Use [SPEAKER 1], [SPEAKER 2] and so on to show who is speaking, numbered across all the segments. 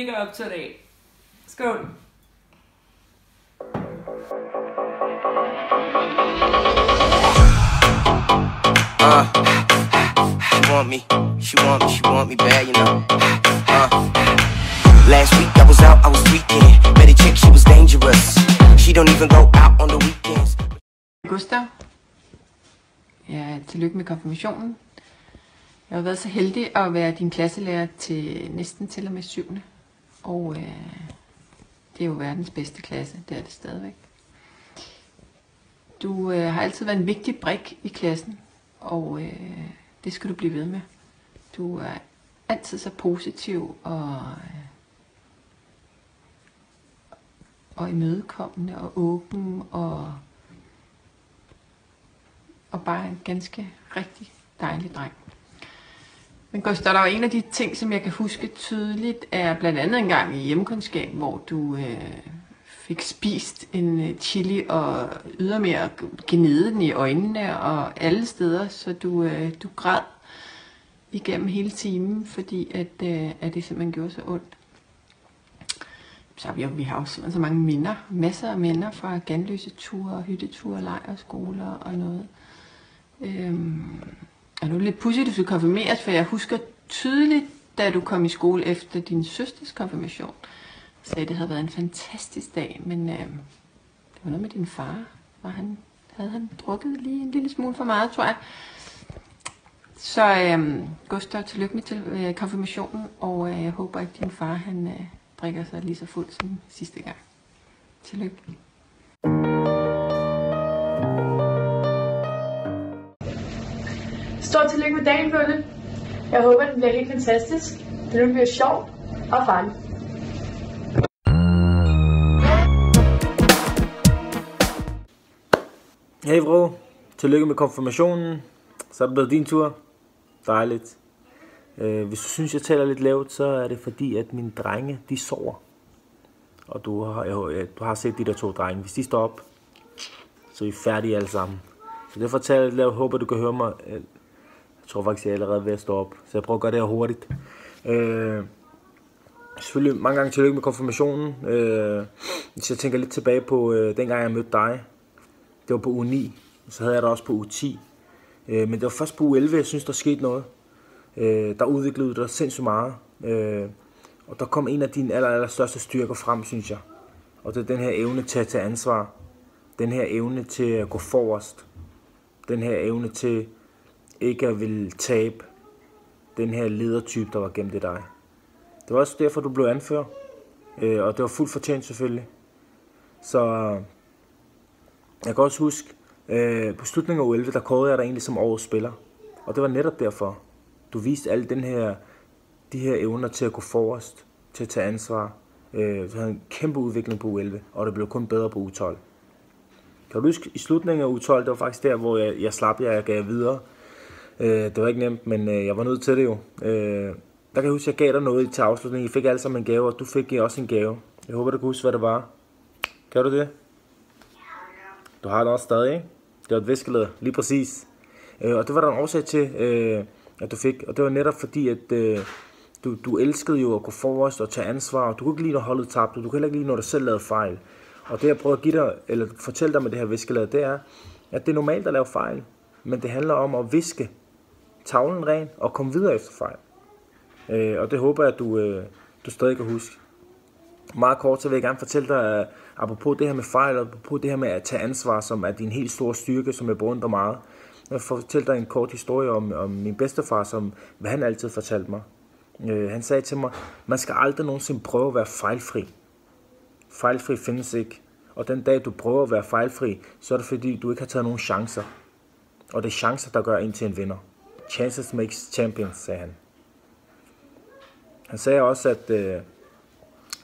[SPEAKER 1] mega optaget af. Skål!
[SPEAKER 2] She want me bad, you know. Last week I was out, I was tweaking. Met a chick, she was dangerous. She don't even go out on the weekends.
[SPEAKER 3] Gustav. Ja, tillykke med konfirmationen. Jeg har været så heldig at være din klasselærer til næsten til og med 7. Og det er jo verdens bedste klasse, det er det stadigvæk. Du har altid været en vigtig brik i klassen, og det skal du blive ved med. Du er altid så positiv og imødekommende og åben og bare en ganske rigtig dejlig dreng. Men Gustav, der var en af de ting, som jeg kan huske tydeligt, er blandt andet en gang i hjemkundskab, hvor du fik spist en chili og ydermere gnede den i øjnene og alle steder, så du græd igennem hele timen, fordi at det simpelthen gjorde så ondt. Så vi har også så mange minder, masser af minder fra Ganløse ture, hytteture, lejrskoler og noget. Og nu er det lidt pudsigt, at du skal konfirmeres, for jeg husker tydeligt, da du kom i skole efter din søsters konfirmation, sagde, at det havde været en fantastisk dag, men det var noget med din far. Havde han drukket lige en lille smule for meget, tror jeg. Så Gustav, tillykke med til konfirmationen, og jeg håber, at din far han drikker sig lige så fuld som sidste gang. Tillykke.
[SPEAKER 4] Stort tillykke med dagen, Bulle. Jeg håber, den bliver helt fantastisk. Det bliver sjovt og farligt.
[SPEAKER 5] Hey bro, tillykke med konfirmationen. Så er det blevet din tur. Dejligt. Hvis du synes, jeg taler lidt lavt, så er det fordi, at mine drenge, de sover. Og du har set de der 2 drenge. Hvis de står op, så er I færdige alle sammen. Så derfor taler jeg lidt lavt. Håber, du kan høre mig. Jeg tror faktisk, jeg er allerede ved at stå op. Så jeg prøver at gøre det her hurtigt. Selvfølgelig mange gange tillykke med konfirmationen. Hvis jeg tænker lidt tilbage på dengang jeg mødte dig. Det var på uge 9. Så havde jeg det også på uge 10. Men det var først på uge 11, jeg synes, der skete noget. Der udviklede dig sindssygt meget. Og der kom en af dine allerstørste styrker frem, synes jeg. Og det er den her evne til at tage ansvar. Den her evne til at gå forrest. Den her evne til ikke at ville tabe. Den her ledertype, der var gemt i dig. Det var også derfor, du blev anfører. Og det var fuldt fortjent selvfølgelig. Så jeg kan også huske, på slutningen af uge 11, der kårede jeg dig egentlig som årets spiller. Og det var netop derfor. Du viste alle de her evner til at gå forrest, til at tage ansvar. Du havde en kæmpe udvikling på uge 11, og det blev kun bedre på uge 12. Kan du huske, i slutningen af uge 12, det var faktisk der, hvor jeg slap jer, jeg gav videre. Det var ikke nemt, men jeg var nødt til det jo. Der kan jeg huske, at jeg gav dig noget til afslutningen. I fik alle sammen en gave, og du fik også en gave. Jeg håber, du kan huske, hvad det var. Kan du det? Du har det også stadig, ikke? Det var et viskelæder, lige præcis. Og det var der en årsag til, at du fik. Og det var netop fordi, at du elskede jo at gå forrest og tage ansvar. Og du kunne ikke lide, når holdet tabte. Du kunne heller ikke lide, når du selv lavede fejl. Og det jeg prøver at give dig, eller fortælle dig med det her viskelæder, det er, at det er normalt at lave fejl. Men det handler om at viske tavlen ren og komme videre efter fejl. Og det håber jeg, at du stadig kan huske. Meget kort, så vil jeg gerne fortælle dig, apropos det her med fejl, og apropos det her med at tage ansvar, som er din helt store styrke, som jeg beundrer meget. Jeg vil fortælle dig en kort historie om min bedstefar, hvad han altid fortalte mig. Han sagde til mig, man skal aldrig nogensinde prøve at være fejlfri. Fejlfri findes ikke. Og den dag, du prøver at være fejlfri, så er det fordi, du ikke har taget nogen chancer. Og det er chancer, der gør en til en vinder. Chances makes champions, sagde han. Han sagde også, at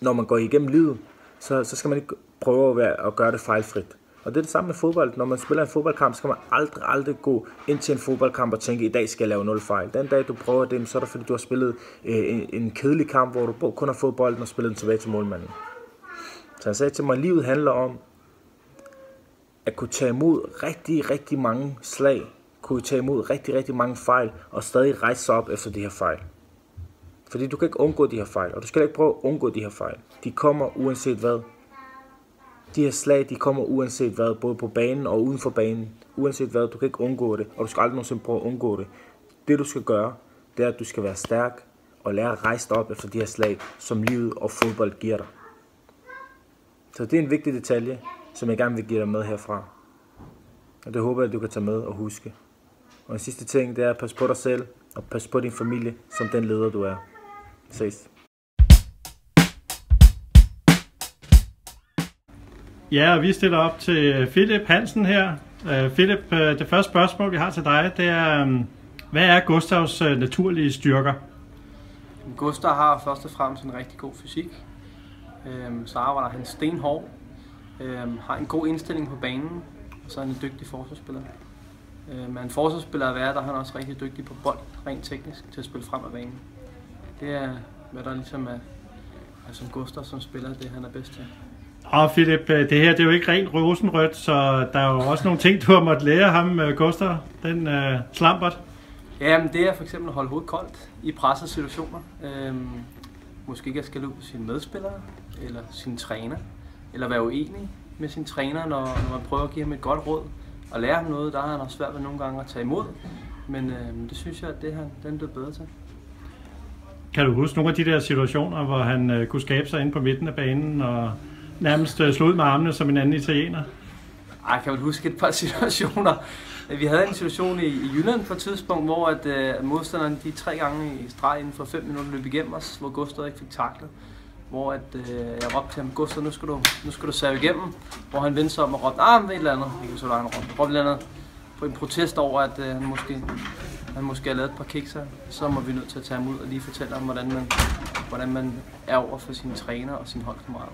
[SPEAKER 5] når man går igennem livet, så skal man ikke prøve at gøre det fejlfrit. Og det er det samme med fodbold. Når man spiller en fodboldkamp, så skal man aldrig gå ind til en fodboldkamp og tænke, i dag skal jeg lave 0 fejl. Den dag, du prøver det, så er det fordi, du har spillet en kedelig kamp, hvor du kun har fået bolden og spillet den tilbage til målmanden. Så han sagde til mig, at livet handler om at kunne tage imod rigtig mange slag, kunne tage imod rigtig mange fejl, og stadig rejse sig op efter de her fejl. Fordi du kan ikke undgå de her fejl, og du skal ikke prøve at undgå de her fejl. De kommer uanset hvad. De her slag, de kommer uanset hvad, både på banen og uden for banen. Uanset hvad, du kan ikke undgå det, og du skal aldrig nogensinde prøve at undgå det. Det du skal gøre, det er, at du skal være stærk og lære at rejse dig op efter de her slag, som livet og fodbold giver dig. Så det er en vigtig detalje, som jeg gerne vil give dig med herfra. Og det håber jeg, at du kan tage med og huske. Og en sidste ting, det er at passe på dig selv og passe på din familie, som den leder du er. Ses.
[SPEAKER 6] Ja, og vi stiller op til Philip Hansen her. Philip, det første spørgsmål, vi har til dig, det er, hvad er Gustavs naturlige styrker?
[SPEAKER 7] Gustav har først og fremmest en rigtig god fysik. Så arbejder han stenhård, har en god indstilling på banen, og så er han en dygtig forsvarsspiller. Men en forsvarsspiller at være, der er han også rigtig dygtig på bold, rent teknisk, til at spille frem af banen. Det er, hvad der ligesom er som Gustav som spiller, det han er bedst til.
[SPEAKER 6] Og Philip, det her det er jo ikke rent rosenrødt, så der er jo også nogle ting, du har måttet lære ham, Gustav, den slampert.
[SPEAKER 7] Jamen, det er for eksempel at holde hovedet koldt i pressede situationer. Måske ikke at skælde ud på sine medspillere, eller sin træner, eller være uenig med sin træner, når man prøver at give ham et godt råd og lære ham noget. Der har han også svært ved nogle gange at tage imod, men det synes jeg, at den er blevet bedre til.
[SPEAKER 6] Kan du huske nogle af de der situationer, hvor han kunne skabe sig ind på midten af banen og nærmest slå ud med armene som en anden italiener?
[SPEAKER 7] Ej, jeg kan vel huske et par situationer. Vi havde en situation i Jylland på et tidspunkt, hvor at modstanderne de 3 gange i streg inden for 5 minutter løb igennem os, hvor Gustav ikke fik taklet. Hvor at, jeg råbte til ham, Gustav, nu skal du serve igennem. Hvor han vendte sig om og råbte, ved et eller andet. Jeg kan så han råbte et eller andet på en protest over, at han måske har lavet et par kikser. Så må vi nødt til at tage ham ud og lige fortælle ham, hvordan man er over for sine træner og sine holdkammerater.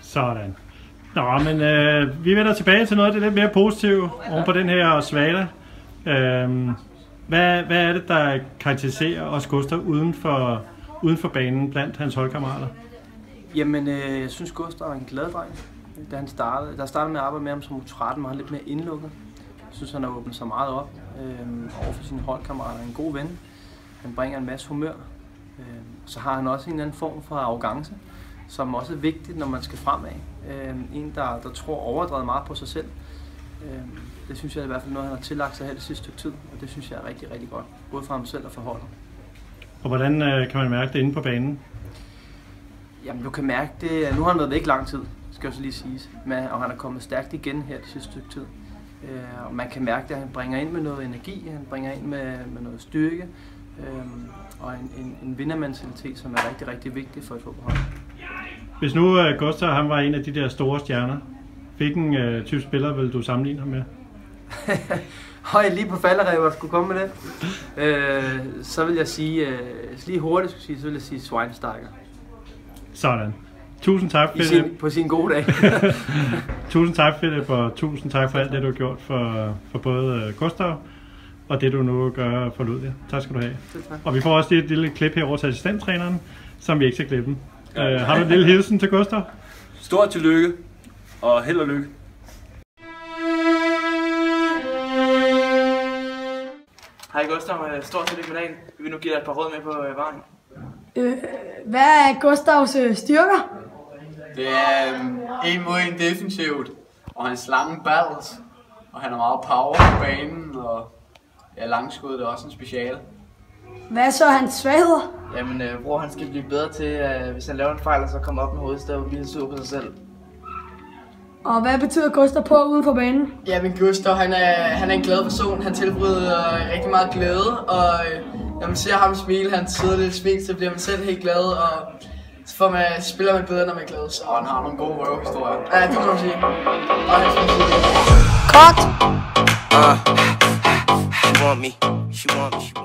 [SPEAKER 6] Sådan. Nå, men vi vender tilbage til noget af det lidt mere positive oven på den her svale. Hvad er det, der karakteriserer os Gustav uden for banen blandt hans holdkammerater?
[SPEAKER 7] Jamen, jeg synes Gustav er en glad dreng. Da han startede med at arbejde med ham som U13, var han lidt mere indlukket. Jeg synes, han har åbnet sig meget op over for sine holdkammerater. En god ven. Han bringer en masse humør. Så har han også en eller anden form for arrogance, som også er vigtigt, når man skal fremad. En, der tror overdrevet meget på sig selv. Det synes jeg er i hvert fald noget, han har tillagt sig her det sidste stykke tid, og det synes jeg er rigtig, rigtig godt, både for ham selv og for holdet.
[SPEAKER 6] Og hvordan kan man mærke det inde på banen?
[SPEAKER 7] Jamen, du kan mærke det, nu har han været væk lang tid, skal jeg så lige sige, og han er kommet stærkt igen her det sidste stykke tid. Og man kan mærke det, at han bringer ind med noget energi, han bringer ind med noget styrke, og en vindermentalitet, som er rigtig, rigtig vigtig for et fodboldhold.
[SPEAKER 6] Hvis nu Gustav han var en af de der store stjerner, hvilken type spiller vil du sammenligne ham med?
[SPEAKER 7] Høj, lige på falderæber skulle komme med det. Så vil jeg sige, lige hurtigt skulle sige, så vil jeg sige Schweinsteiger.
[SPEAKER 6] Sådan. Tusind tak, Philip.
[SPEAKER 7] På sin gode dag.
[SPEAKER 6] Tusind tak, Philip, og tusind tak for alt det, du har gjort for både Gustav og det, du nu gør for Ludvig. Tak skal du have. Og vi får også et lille klip herover til assistenttræneren, som vi ikke skal klippe. Har du en lille hilsen til Gustav?
[SPEAKER 8] Stort tillykke, og held og lykke.
[SPEAKER 9] Hej Gustav, stort tillykke med dagen. Vi vil nu give dig et par råd med på vejen.
[SPEAKER 4] Hvad er Gustavs styrker?
[SPEAKER 10] Det er en mod en defensivt, og hans lange balls, og han har meget power på banen, og langskud er også en speciale.
[SPEAKER 4] Hvad er så hans svagheder?
[SPEAKER 9] Jamen, bror han skal blive bedre til, hvis han laver en fejl, og så kommer op med hovedstav og bliver sur på sig selv.
[SPEAKER 4] Og hvad betyder Gustav på uden for banen?
[SPEAKER 11] Jamen Gustav, han er en glad person. Han tilbryder rigtig meget glæde, og når man ser ham smile, han sidder lidt smil, så bliver man selv helt glad, og så spiller man bedre, når man er glad.
[SPEAKER 10] Og han har nogle gode røvehistorier.
[SPEAKER 11] Ja, det må man sige. Og han
[SPEAKER 2] Cut! She want me.